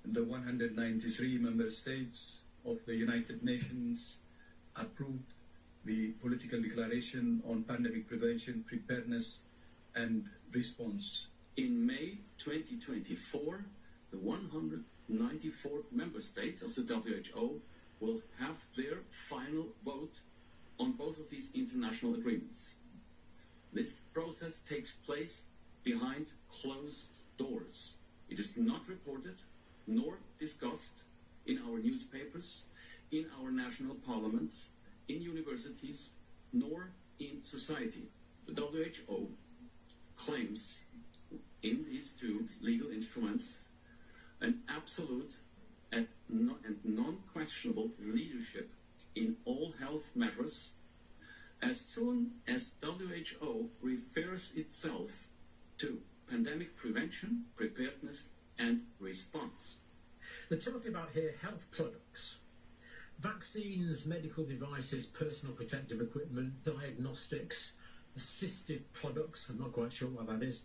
the 193 member states of the United Nations approved the political declaration on pandemic prevention, preparedness, and response. In May 2024, the 194 member states of the WHO will have their final vote on both of these international agreements. This process takes place behind closed doors. It is not reported nor discussed in our newspapers, in our national parliaments, in universities, nor in society. The WHO claims in these two legal instruments an absolute and non-questionable leadership in all health matters as soon as WHO refers itself to pandemic prevention, preparedness, and response. They're talking about here health products. Vaccines, medical devices, personal protective equipment, diagnostics, assistive products, I'm not quite sure what that is,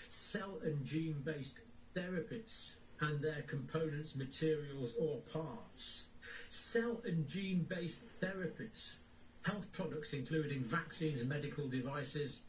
cell and gene-based therapies and their components, materials or parts. Cell and gene-based therapies, health products including vaccines, medical devices.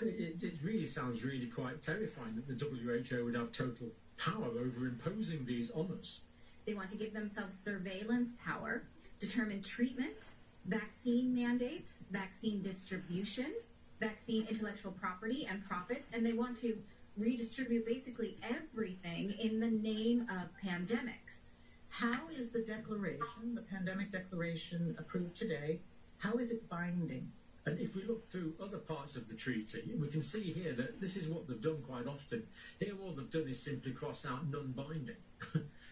It really sounds really quite terrifying that the WHO would have total power over imposing these on us. They want to give themselves surveillance power, determine treatments, vaccine mandates, vaccine distribution, vaccine intellectual property and profits, and they want to redistribute basically everything in the name of pandemics. How is the declaration, the pandemic declaration approved today, how is it binding? And if we look through other parts of the treaty, we can see here that this is what they've done quite often. Here all they've done is simply cross out non-binding.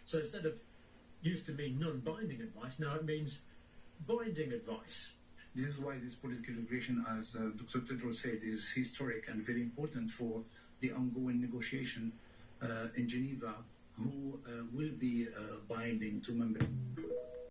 So instead of used to mean non-binding advice, now it means binding advice. This is why this political declaration, as Dr. Tedros said, is historic and very important for the ongoing negotiation in Geneva, who will be binding to members.